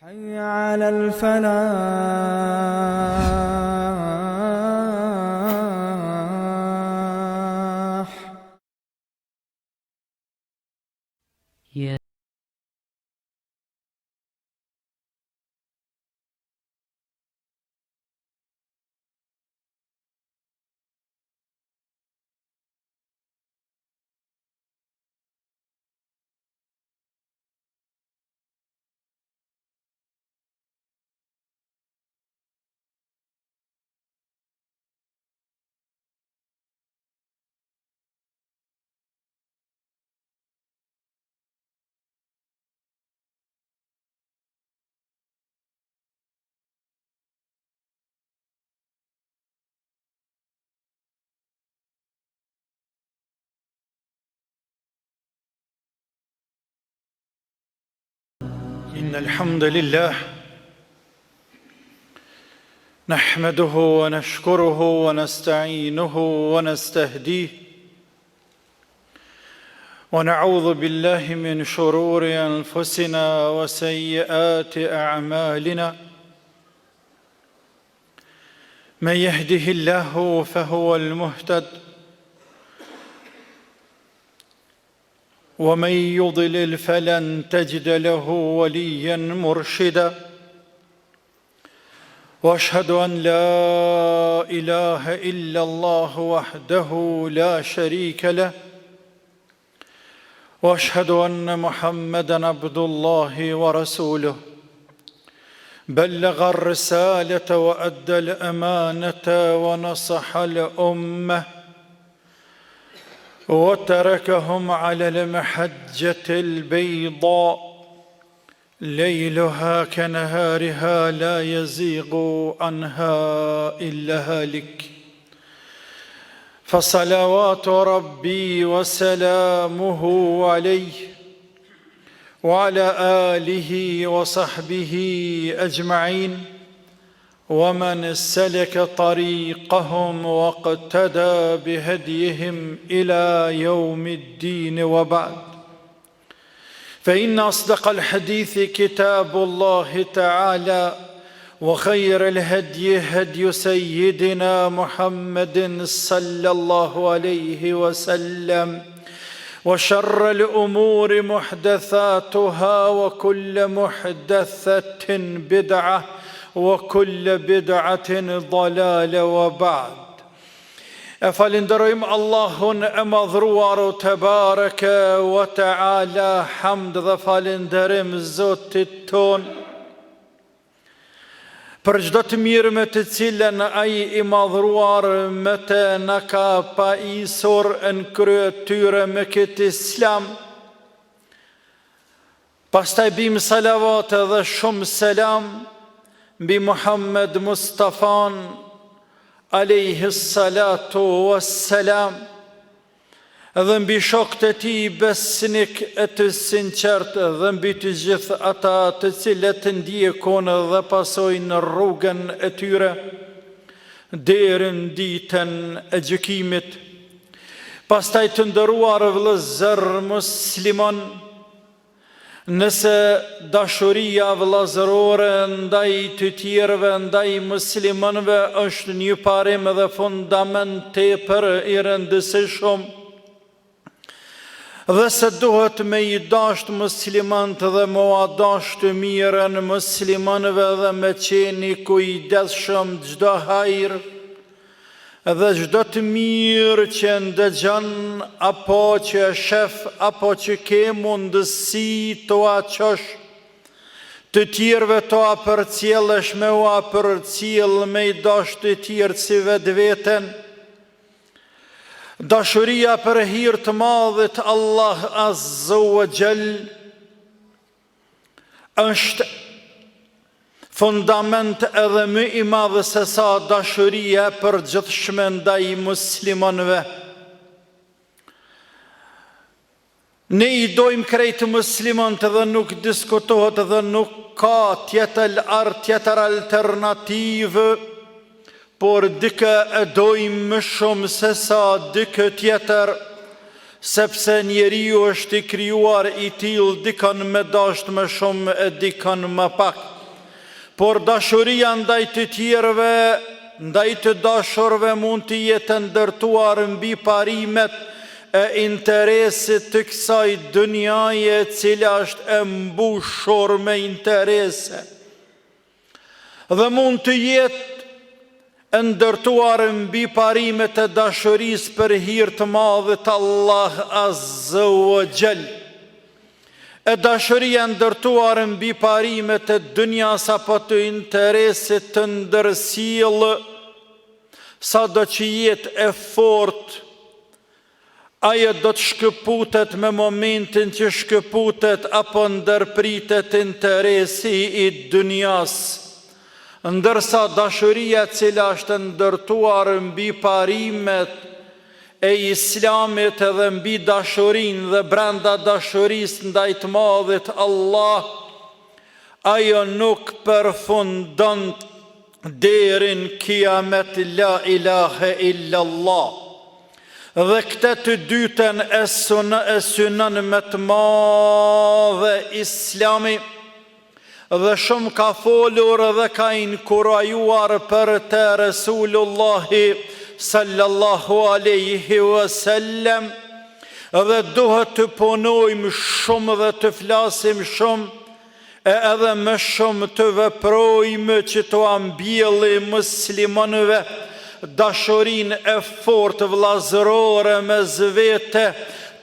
حي على الفلاح. Yeah. إن الحمد لله نحمده ونشكره ونستعينه ونستهديه ونعوذ بالله من شرور أنفسنا وسيئات أعمالنا من يهده الله فهو المهتد ومن يضلل فلن تجد له وليا مرشدا واشهد ان لا اله الا الله وحده لا شريك له واشهد ان محمدا عبد الله ورسوله بلغ الرساله وادى الامانه ونصح الامه وتركهم على المحجة البيضاء ليلها كنهارها لا يزيغ عنها إلا هالك فصلوات ربي وسلامه عليه وعلى آله وصحبه أجمعين ومن سلك طريقهم واقتدى بهديهم إلى يوم الدين وبعد فإن أصدق الحديث كتاب الله تعالى وخير الهدي هدي سيدنا محمد صلى الله عليه وسلم وشر الأمور محدثاتها وكل محدثة بدعة وكل بدعة ضلالة وبعد فلندرهم اللهن أمضروار تبارك وتعالى حمد ذا فلندرهم زوت التون për çdo të mirë me të cilën ai I madhruar me të na ka paisur në krye tyre me këtë islam. Pastaj bim salavat dhe shumë selam mbi Muhammed Mustafan alayhi salatu wassalam dhe mbi shokët e tij besnik e të sinqert dhe mbi të gjithë ata të cilët ndjekon dhe pasojnë rrugën e tyre deri në ditën e gjykimit. Pastaj të nderuar vëllezër musliman, nëse dashuria vëllazërore ndaj të tjerëve, ndaj muslimanëve është një parim dhe fundament tepër I rëndësishëm, dhe se duhet me I dashtë muslimant dhe me ua dashtë mirën muslimanëve dhe me qeni kujdesshëm çdo hajër dhe çdo të mirë që ndëgjon apo që shef apo që ke mundësi të aqosh të tjerëve të apërcjellësh me u apërcjell me I dashtë të tjerë si vetveten. Dashuria për hir të madhit Allah Azza wa Jall është fundament edhe më I madh se sa dashuria për gjithshme ndaj muslimanëve. Ne I dojmë krejt muslimanët dhe nuk diskutohet dhe nuk ka tjetër alternativë, por dikë e dojmë më shumë se sa dikë tjetër, sepse njeriu është I krijuar I tillë dikon me dashtë më shumë e dikon më pak. por dashuria ndaj të tjerëve, ndaj të dashurve mund të jetë ndërtuar mbi parimet e interesit të kësaj dynjaje, cila është e mbushur me interese, dhe mund të jetë ndërtuar mbi parimet e dashurisë për hir të madhit Allah Azza wa Jall. E dashuria ndërtuar mbi parimet e dunjas apo të interesit të ndërsjellë, sado që jetë e fortë, ajo do të shkëputet me momentin që shkëputet apo ndërpritet interesi i dunjas. Ndërsa dashuria cila është ndërtuar mbi parimet e Islamit edhe mbi dashurinë dhe brenda dashurisë ndaj të madhit Allah, ajo nuk përfundon deri në kiamet, la ilahe illallah. Dhe këtë të dytën e synon me të madhe Islami, dhe shumë ka folur dhe ka inkurajuar për të Resulullahi sallallahu alaihi wasallam, dhe duhet të punojmë shumë dhe të flasim shumë, e edhe më shumë të veprojmë që të ambjelli muslimanëve dashurinë e fortë vllazërore mes vete,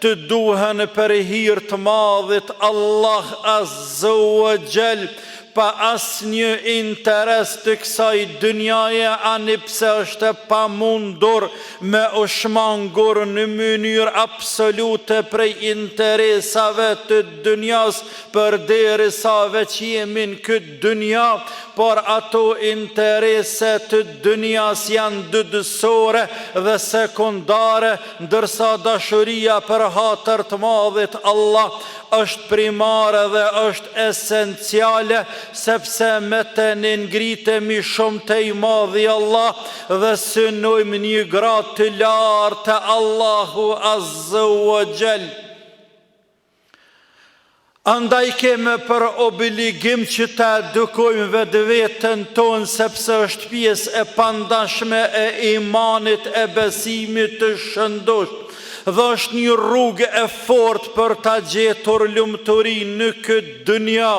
të duhen për hir të madhit Allah Azza wa Jall, pa asnjë interes të kësaj dynjaje, ani pse është e pamundur me u shmangur në mënyrë absolute prej interesave të dynjas, përderisa veç jemi në këtë dynja, por ato interese të dynjas janë dëdësore dhe sekundare, ndërsa dashuria për hatër të madhit Allah është primare dhe është esenciale, sepse me të në ngritemi shumë të i madhi Allah dhe synojmë një gradë të lartë të Allahu Azza wa Jall. Andaj keme për obligim që të edukojmë vetën tonë, sepse është pjesë e pandashme e imanit, e besimit të shëndosh, dhe është një rrugë e fortë për të gjetur lumturinë në këtë dynja,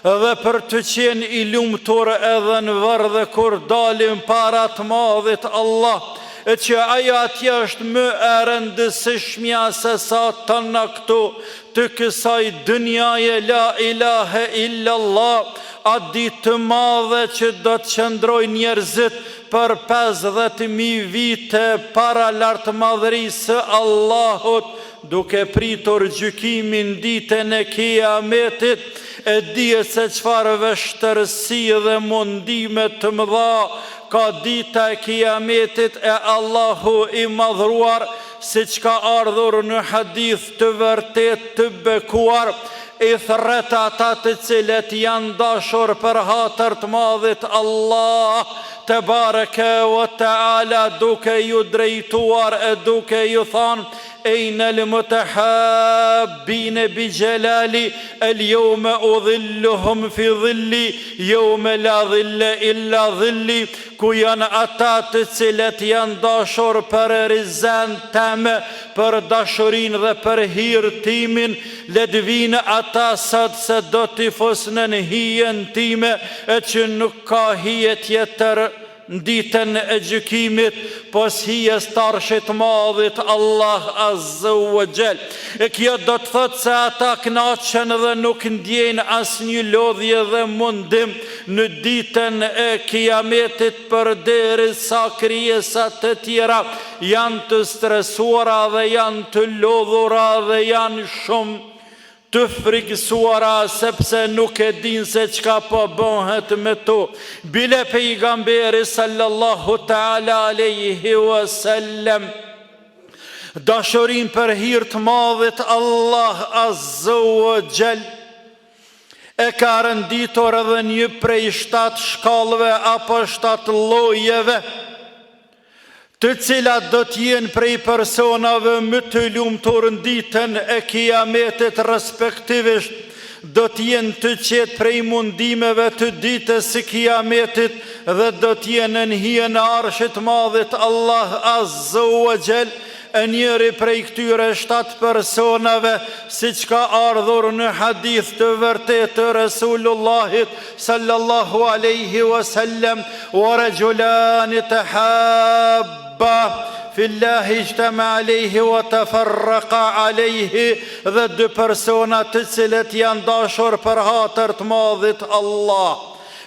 dhe për të qenë i lumtur edhe në varr kur dalim para të madhit Allah, e që aja atje është më e rëndësishmja se sa të në këtu të kësaj dynjaje, la ilahe illallah, a ditë të madhe që do të qëndroj njerëzit për 50.000 vite para lartë madhërisë Allahut, duke pritur gjykimin ditën e kiametit, e dije se çfarë vështërsi dhe mundime të mëdha ka dita e kiametit e Allahu i madhruar, si që ka ardhur në hadith të vërtet të bekuar, i thret ata të cilët janë dashur për hatër të madhit Allah te bareke wa taala, duke ju drejtuar e duke ju thanë: أين المتحابين بجلالي اليوم أظلهم في ظلي يوم لا ظل إلا ظلي. Ku janë ata të cilët janë dashur për rizën teme, për dashurin dhe për hirtimin, le të vinë ata sot se do t'i fosnë në hijen time, e që nuk ka hije tjetër në ditën e gjykimit, pos hijes të Arshit madhit Allah Azza wa Jall. E kjo do të thotë se ata knaqen dhe nuk ndjejnë asnjë lodhje dhe mundim në ditën e kiametit, përderisa krijesat të tjera janë të stresuara dhe janë të lodhura dhe janë shumë të frikësuara, sepse nuk e din se çka po bëhet me to. Bile pejgamberi sallallahu ta'ala alaihi wasallam dashurin për hir të madhit Allah Azza wa Jall e ka renditur edhe një prej 7 shkallëve apo 7 llojeve, të cilat do t'jenë prej personave më të lumtur në ditën e kiametit, respektivisht do t'jenë të qetë prej mundimeve të ditës së kiametit dhe do t'jenë në hijen e Arshit Madhit Allah Azza wa Jall. E njëri prej këtyre 7 personave, siç ka ardhur në hadith të vërtetë të Resulullahit sallallahu alaihi wasallam, wa rajulani tahabba fillahi ijtama alaihi wa tafarraqa alaihi, dhe 2 persona të cilët janë dashur për hatër të Madhit Allah,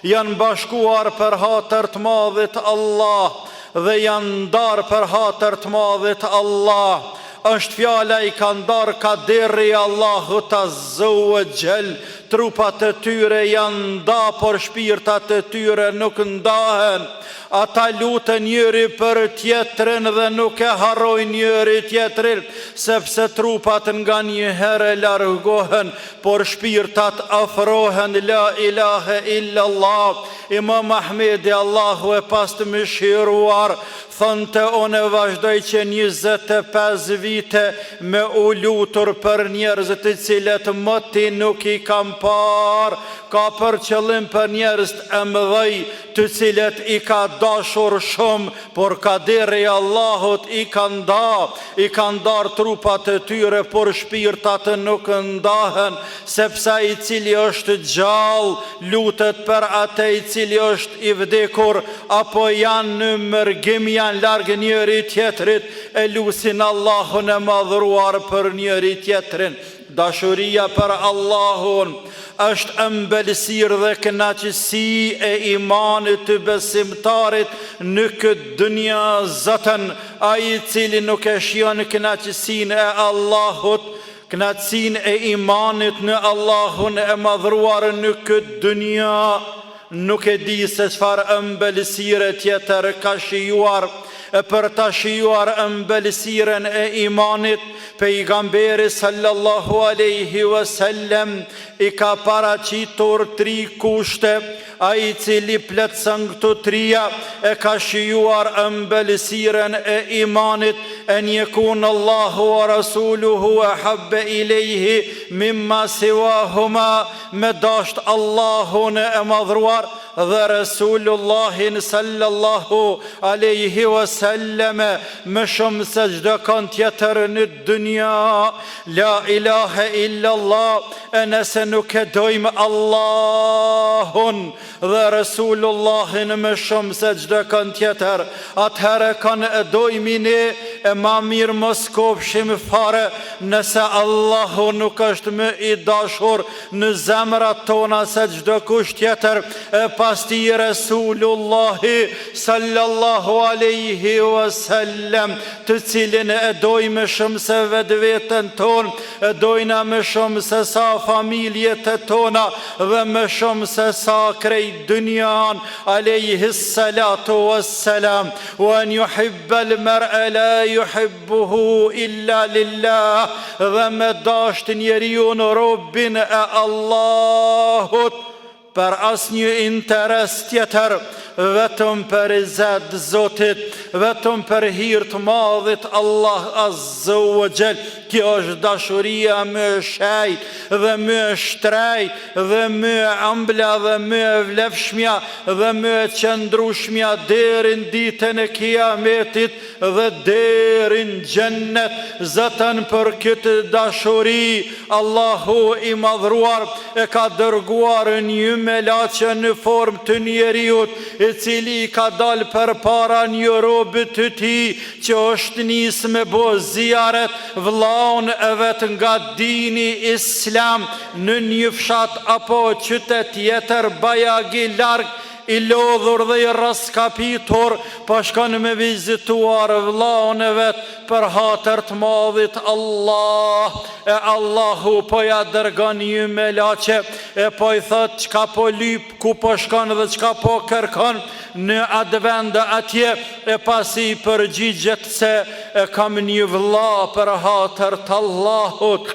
janë bashkuar për hatër të Madhit Allah dhe janë ndarë për hatër të Madhit Allah. Është fjala i ka ndarë kaderi Allahut Azza wa Jall. Trupat e tyre janë nda, por shpirtat e tyre nuk ndahen. Ata lutën njëri për tjetrin dhe nuk e harrojnë njëri tjetrin, sepse trupat nga një herë largohen, por shpirtat afrohen. La ilahe illallah. Imam Ahmedi, Allahu e pastë mëshiruar, thonte unë vazhdoj që 25 vite me u lutur për njerëz të cilët mëti nuk i kam par, ka për qëllim për njerëz e mëdhej të cilët i ka dashur shumë, por kaderi Allahut i ka ndar trupat e tyre, por shpirtat nuk ndahen, sepse i cili është gjallë lutet për atë i cili është i vdekur, apo janë në mërgim, janë largë njëri tjetrit, e lusin Allahun e madhruar për njëri tjetrin. Dashuria për Allahun është ëmbëlsirë dhe kënaqësi e imanit të besimtarit në këtë dunja. Zotën, ai i cili nuk e shijon kënaqësinë e Allahut, kënaqësinë e imanit në Allahun e madhruar në këtë dunja, nuk e di se çfarë ëmbëlsire tjetër ka shijuar. E për ta shijuar ëmbëlsiren e imanit, pejgamberi sallallahu alaihi wasallam i ka paraqitur 3 kushte. Ai i cili plotson këto 3 e ka shijuar ëmbëlsiren e imanit. En yakun Allahu wa rasuluhu ahabba ilayhi mimma siwahuma, me dasht Allahun e madhruar dhe Resulullahin sallallahu alaihi wasallam më shumë se çdo kënd tjetër në dunja. La ilahe illallah. E nëse nuk e dojmë Allahun dhe Resulullahin më shumë se çdo kënd tjetër, atëherë kanë e dojmë ne, e ma mirë mos kopshim fare nëse Allahu nuk është më i dashur në zemrat tona se çdo kush tjetër, e pasti Resulullahi sallallahu alaihi wasallam, të cilin e dojmë shumë se vetveten ton, e dojna më shumë se sa familjet e tona dhe më shumë se sa krejt dynjan, alaihi salatu wassalam. Wa an yuhibba al-mar'a la yuhibbuhu illa lillah, dhe me dasht njeriu në robin e Allahut për asnjë interes tjetër, vetëm për izet Zotit, vetëm për hir të Madhit Allah Azza wa Jall. Kjo është dashuria më shejt dhe më shtrejt dhe më ambla dhe më vlefshmja dhe më qëndrueshmja deri në ditën e kiametit dhe deri në xhennet. Zotën, për këtë dashuri Allahu i madhruar e ka dërguar një melaçe në formë të njeriut, i cili ka dalë për para një robit të tij që është nis me bo ziaret vllaun e vet nga dini Islam në një fshat apo qytet tjetër bajagi larg, i lodhur dhe i raskapitur, pa shkon me vizituar vllaun e vet për hatër të Madhit Allah. E Allahu po ja dërgon një melaçe, e po i thot çka po lyp, ku po shkon dhe çka po kërkon në atë vend atje, e pasi përgjigjet se e kam një vlla për hatër të Allahut.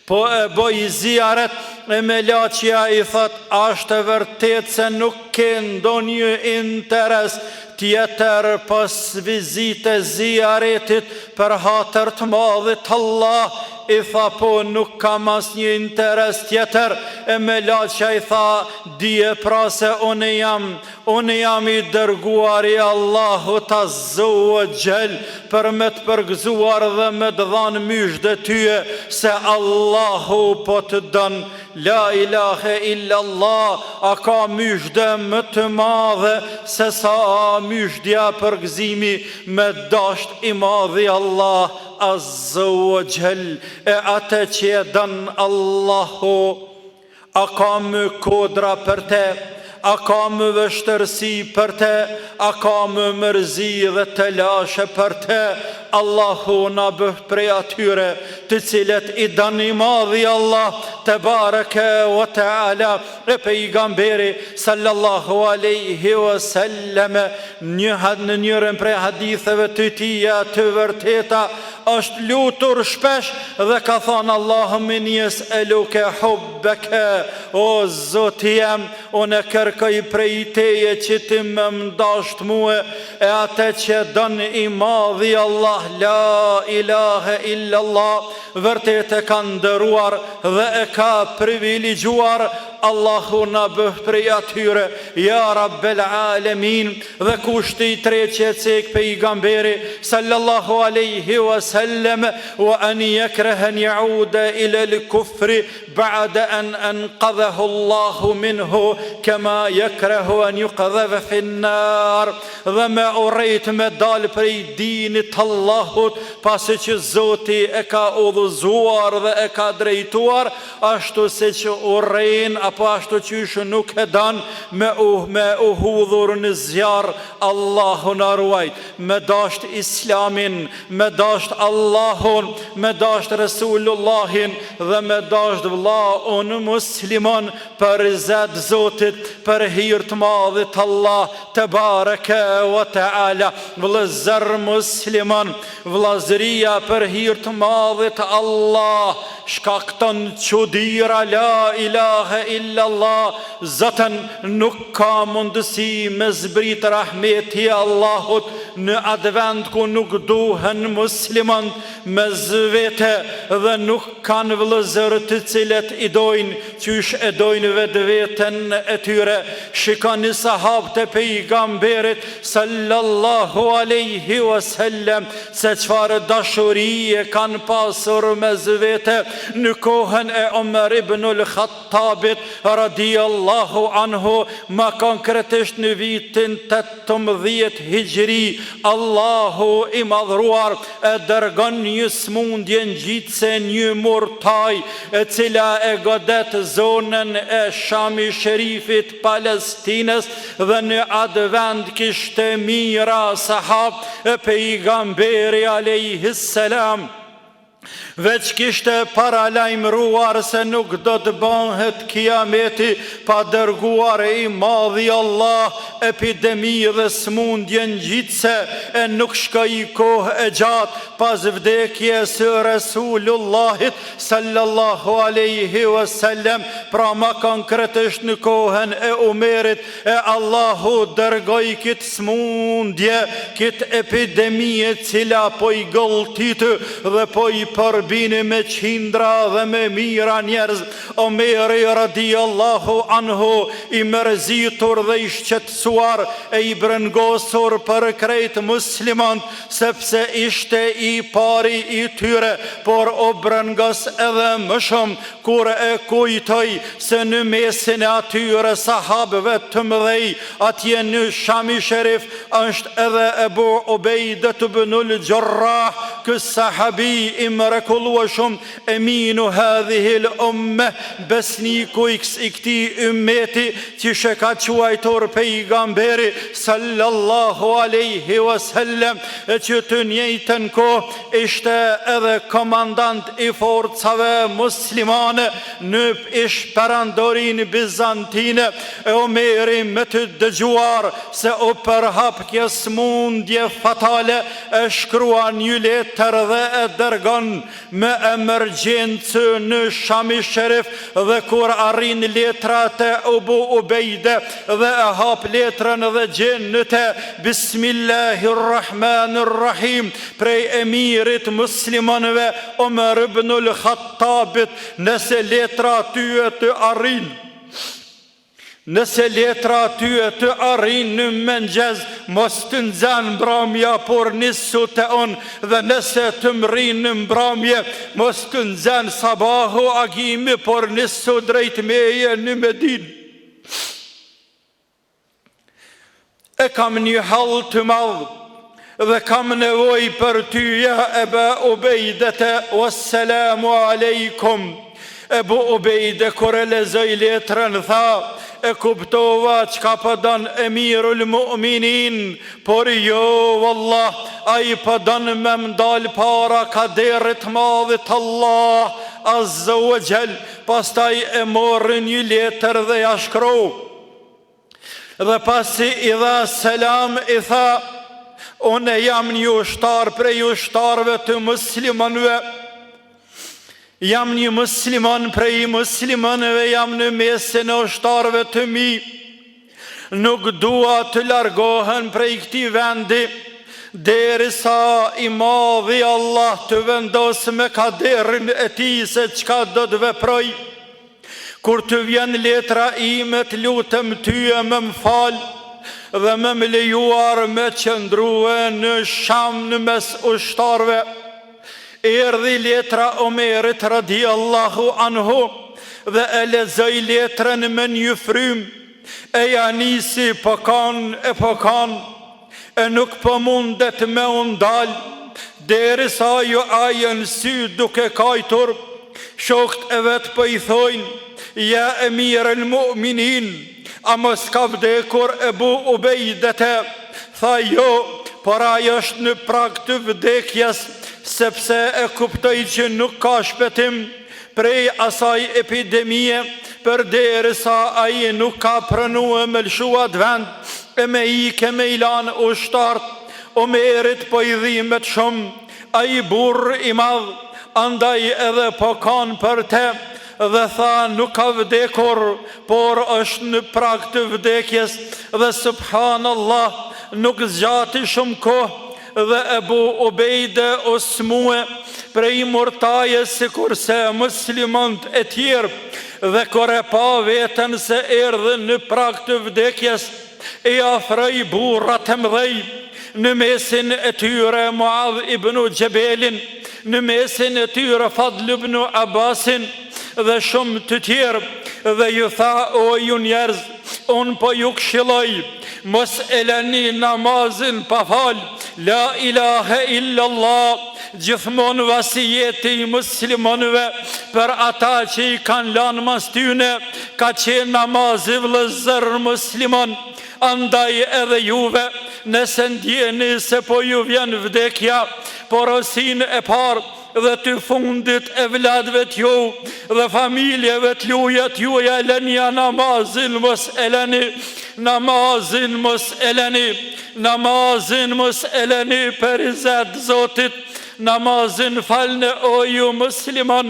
Po e boj ziaret, e melaçja i thot, është vërtet se nuk ke ndonjë interes tjetër pas vizite ziaretit për hatër të Madhit Allah? I tha po nuk kam as një interes tjetër. E me laqa I tha dije pra se unë jam I dërguar I Allahut Azza wa Jall për me të përgëzuar dhe me të dhanë myshdë tyje se Allahu po të dënë. La ilahe illallah, a ka myshdë më të madhe se sa myshdja përgëzimi me dasht I madhi Allah Azza wa Jall. E atë që e dënë Allahu, a ka më kodra për te, a ka më vështërsi për te, a ka më mërzi dhe të lashe për te. Allahu na bëf prej atyre të cilët I dënë I madhi Allah te bareke wa ta'ala. E pejgamberi sallallahu alaihi wasallam në njërën prej haditheve të tija të vërteta është lutur shpesh dhe ka thonë Allahumma inni es'aluke hubbeke, o Zoti jam, unë kërkoj prej teje që ti më mdasht mua. E atë që dënë I madhi Allah, la ilahe illallah, vërtet e ka ndëruar dhe e ka privilegjuar. Allahu na bëf prej atyre, ja Rabbel Alamin. Dhe kushti I tre që cek pejgamberi sallallahu alaihi wasallam, wa an yakraha an yauda ila al-kufri ba'da an anqadhahu Allahu minhu kama yakrahu an yuqdhafa fi an-nar. Dhe me urrejt me dal prej dinit Allahut pasi që Zoti e ka udhëzuar dhe e ka drejtuar, ashtu se që urrejn apo ashtu qysh nuk e dan me u hudhur në zjarr. Allahu na ruajt. Me dasht Islamin, me dasht Allahun, me dasht Resulullahin dhe me dasht vllaun musliman për zot Zotit, për hir të madhit Allah te bareke wa ta'ala. Vëllezër musliman, vllazëria për hir të madhit Allah shkakton çuditëra. La ilahe illallah, zotën nuk ka mundësi me zbrit rahmeti Allahut në atë vend ku nuk duhen musliman me zvete dhe nuk kanë vëllezër të cilët I dojnë qysh e dojnë vetveten e tyre. Shikoni sahabët e pejgamberit sallallahu alaihi wasallam se çfarë dashurie kanë pasur me zvete në kohën e Umar ibn al-Khattabit radiallahu anhu, ma konkretisht në vitin 18 hijri. Allahu I madhruar e dërgon një smundje ngjitse, një murtaj e cila e godet zonën e Shami Sherifit Palestinës, dhe në atë vend kishte mira sahab e pejgamberi alayhi salam. Veç kishte paralajmëruar se nuk do të bëhet kiameti pa dërguar I madhi Allah epidemi dhe smundje ngjitse. E nuk shkoi kohë e gjatë pas vdekjes së Resulullahit sallallahu alaihi wasallam, pra ma konkretisht në kohën e Umerit, e Allahu dërgoi këtë smundje, këtë epidemi e cila po I gëlltitë dhe po I përbini me qindra dhe me mira njerëz. Omeri radiallahu anhu I mërzitur dhe I shqetësuar e I brëngosur për krejt muslimant, sepse ishte I pari I tyre, por o brëngos edhe më shumë kur e kujtoj se në mesin e atyre sahabëve të mëdhej atje në Shami Sherif është edhe Ebu Ubejdet ibnul Jarrah, ky sahabi I mrekullueshëm, eminu hadhihil umme, besniku I këtij ummeti që she ka quajtur pejgamberi sallallahu alaihi wasallam, e që të njëjtën kohë ishte edhe komandant I forcave muslimane në Ishperandorin Bizantine. E Omeri me të dëgjuar se o përhap kjo smundje fatale, e shkrua një letë letër dhe e dërgon me emergjencë në Shami Sherif, dhe kur arrin letra të Abu Ubejde dhe e hap letrën dhe gjen në te Bismillahirrahmanirrahim prej emirit muslimanëve Omer ibnul Khattabit, nëse letra tyre të arrin në mëngjes, mos të nxan mbrëmja, por nisu të on, dhe nëse të mrin në mbrëmje, mos të nxan sabahu agimi, por nisu drejt meje në Medinë. E kam një hall të madh dhe kam nevoj për ty, ja Eba Ubejdete, wassalamu alejkum. Ebu Ubejde kur e lezoj letrën tha, e kuptova çka pëdon emirul mu'minin, por jo wallah, a i pëdon me mdal para kaderit madhit Allah azza wa jall. Pastaj e morë një letër dhe ja shkru, dhe pasi i dha selam i tha, une jam një ushtar prej ushtarve të muslimanve, jam një musliman prej muslimanëve, jam në mesin e ushtarve të mi, nuk dua të largohen prej këti vendi, derisa i madhi Allah të vendos me kaderin e ti se qka do të veproj. Kur të vjen letra ime të lutem ty e me më fal, dhe me më lejuar me qëndrue në Sham në mes ushtarve. Erdhi letra Omerit radiallahu anhu dhe e lezoj letrën me një frym, e janisi pëkan e pëkan, e nuk po mundet me undal, derisa jo ajën sy duke kajtur. Shokt e vetë po i thojnë, ja emirul mu'minin, a mos ka vdekur Ebu Ubejdete? Tha jo, por ajo është në prag të vdekjes, sepse e kuptoj që nuk ka shpëtim prej asaj epidemie, përderisa ai nuk ka pranuar me lshuat vend e me ike me ilan ushtart. Omerit po i dhimbet shumë, ai burr i madh, andaj edhe po kanë për te, dhe tha nuk ka vdekur, por është në prag të vdekjes. Dhe subhanallah, nuk zgjati shumë kohë, dhe Ebu Ubejde u smue prej murtaje si kurse muslimant e tjerë, dhe kur e pa vetën se erdhe në prag të vdekjes, e afroi burrat e mëdhej, në mesin e tyre Muadh ibn Jabelin, në mesin e tyre Fadl ibn Abbasin dhe shumë të tjerë, dhe ju tha, o ju njerëz, unë po ju këshilloj, mos e lani namazin pa fal, la ilahe illallah, gjithmonë vasijeti i muslimanëve për ata që i kanë lanë mas tyne, ka qenë namazi vëllezër musliman. Andaj edhe juve, nëse ndjeni se po ju vjen vdekja, porosin e parë dhe të fundit e vladve t'ju dhe familjeve t'juja t'juja lënja namazin mos eleni, namazin mos eleni, namazin mos eleni për izet Zotit. Namazin falne o ju musliman,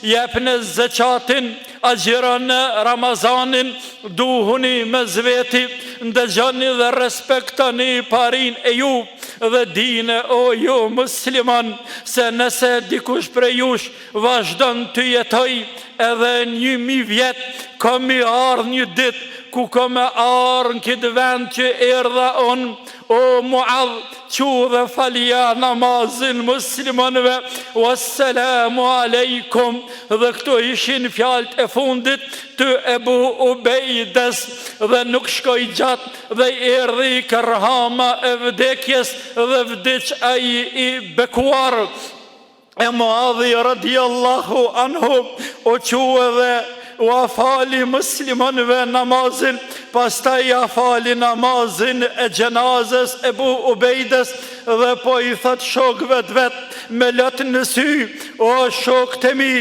jepne zëqatin, agjirane Ramazanin, duhuni me zveti, ndëgjani dhe respektani parin e ju, dhe dine o ju musliman, se nëse dikush prej jush vazhdon të jetoj edhe 1000 vjet, ka mi ardh një dit ku ka me ardh në këtë vend që erdha on, o Muadh, që dhe falja namazin muslimanëve, wassalamu alejkum. Dhe këto ishin fjalt e fundit të Ebu Ubejdes, dhe nuk shkoj gjatë, dhe erdhi kërhama e vdekjes dhe vdiq ai i bekuar. E Muadhi radiallahu anhu o quë dhe u afali muslimanëve namazin, pastaj afali namazin e gjenazës Ebu Ubejdes, dhe po i thët shokëve të vetë me lëtë në sy, o shokë të mi,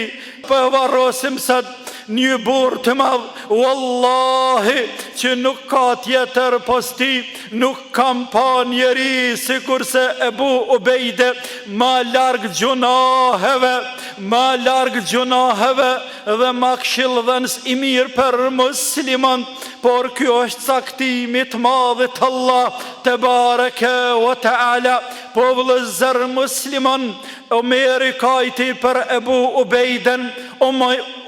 po varrosim sët një burr të madh, wallahi që nuk ka tjetër pos ti, nuk kam pa njeri sikurse Ebu Ubejde, ma larg gjunaheve, dhe ma këshillëdhënës i mirë për musliman, por kjo është caktimit madhit Allah te bareke wa ta'ala. Po vëllezër musliman, Omeri kajti për Ebu Ubejden,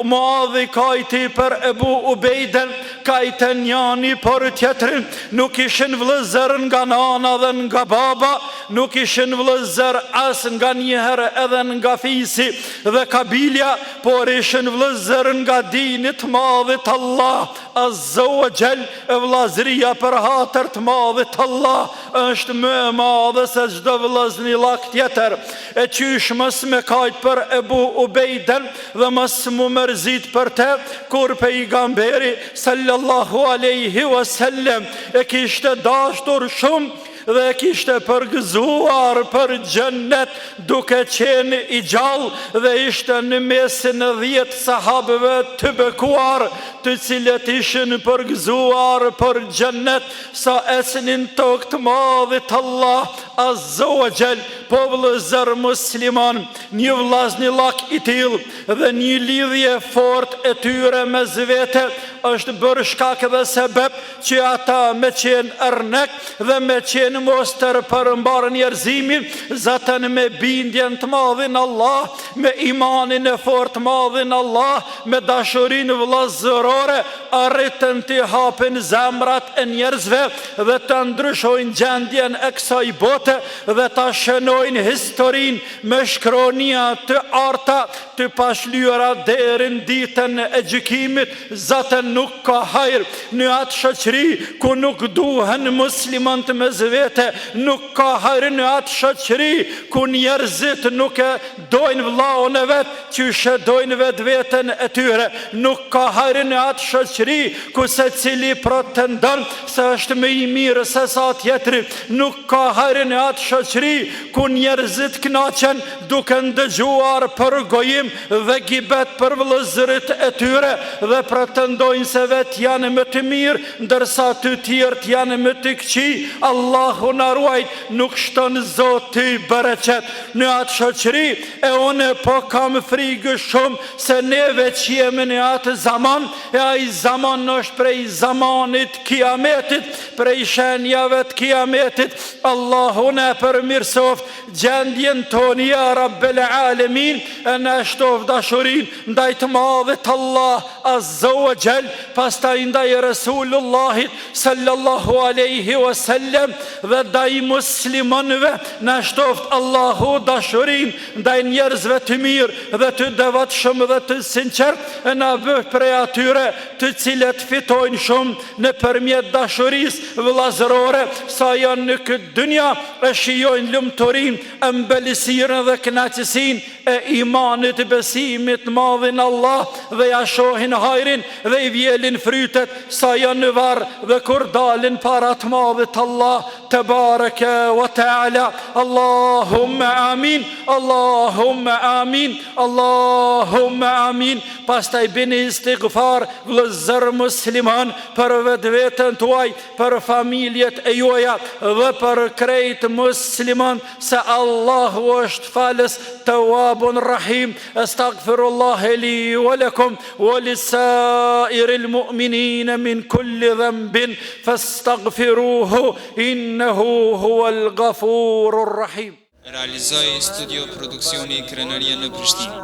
Muadhi kajti për Ebu Ubejden, kajten njani për tjetrin, nuk ishin vëllezër nga nana dhe nga baba, nuk ishin vëllezër as nga njëherë edhe nga fisi dhe kabilja, por ishin vëllezër nga dinit madhit Allah Azza wa Jall. Vëllazëria për hatër të madhit Allah është më e madhe se çdo vëllazënillak tjetër. E qysh mës me kajt për Ebu Ubejden dhe mës mu mërzit për te, kur pejgamberi sallallahu aleyhi wasallam e kishte dashtur shumë dhe kishte përgëzuar për xhennet duke qenë i gjallë, dhe ishte në mesin e 10 sahabëve të bekuar, të cilët ishin përgëzuar për xhennet sa esnin tokë të madhit Allah Azza wa Jall. Po vëllezër musliman, një vllazënillak i tillë dhe një lidhje fort e tyre mes vete është bërë shkak dhe sebeb që ata me qenë ernek dhe me qenë mos të përmbar njerëzimin, zaten me bindjen të madhin Allah, me imanin e fort madhin Allah, me dashurin vëllazërore, arritën të hapin zemrat e njerëzve dhe të ndryshojnë gjendjen e kësaj bote dhe të shënojnë historin me shkronia të arta të pashlyera derin ditën e gjykimit. Zaten nuk ka hajr në atë shoqëri ku nuk duhen muslimanët mes vete, nuk ka hajr në atë shoqëri ku njerëzit nuk e dojnë vllaun e vet që shëdojnë vetveten e tyre, nuk ka hajr në atë shoqëri ku secili pretendon se është më i mirë se sa tjetri, nuk ka hajr në atë shoqëri ku njerëzit kënaqen duke ndëgjuar për gojim dhe gibet për vëllezërit e tyre dhe pretendojnë se vet janë më të mirë, ndërsa të tjerët janë më të këqij. Allahu na ruaj, nuk shton Zoti bereqet në atë shoqëri. E unë po kam frikë shumë se neve që jemi në atë zaman, e ai zaman është prej zamanit kiametit, prej shenjave të kiametit. Allahu na përmirësoft gjendjen tonë ja Rabbel Alamin, e na shtoft dashurin ndaj të madhit Allah Azza wa Jall, pastaj ndaj Resulullahit sallallahu alaihi wasallam dhe ndaj muslimanëve. Na shtoft Allahu dashurin ndaj njerëzve të mirë dhe të devotshëm dhe të sinqert, e na bëj prej atyre të cilët fitojnë shumë nëpërmjet dashurisë vëllazërore, sa janë në këtë dynja e shijojnë lumturinë, ëmbëlsinë dhe kënaqësinë e imanit, besimit të madhin Allah, dhe ja shohin hajrin dhe i vjelin frytet sa janë në varë, dhe kur dalin para të madhit Allah te bareke wa ta'ala. Allahumma amin, Allahumma amin, Allahumma amin. Pastaj bini istighfar vëllezër musliman për vetveten tuaj, për familjet e juaja dhe për krejt musliman, se Allahu është falës tawwabun rahim. Astaghfirullah li wa lakum wa lisairil mu'minin min kulli dhanbin fastaghfiruhu innahu huwal ghafurur rahim. Realizoi studio produksioni Krenaria në Prishtinë.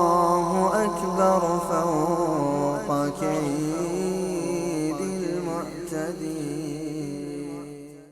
Allahu Akbar.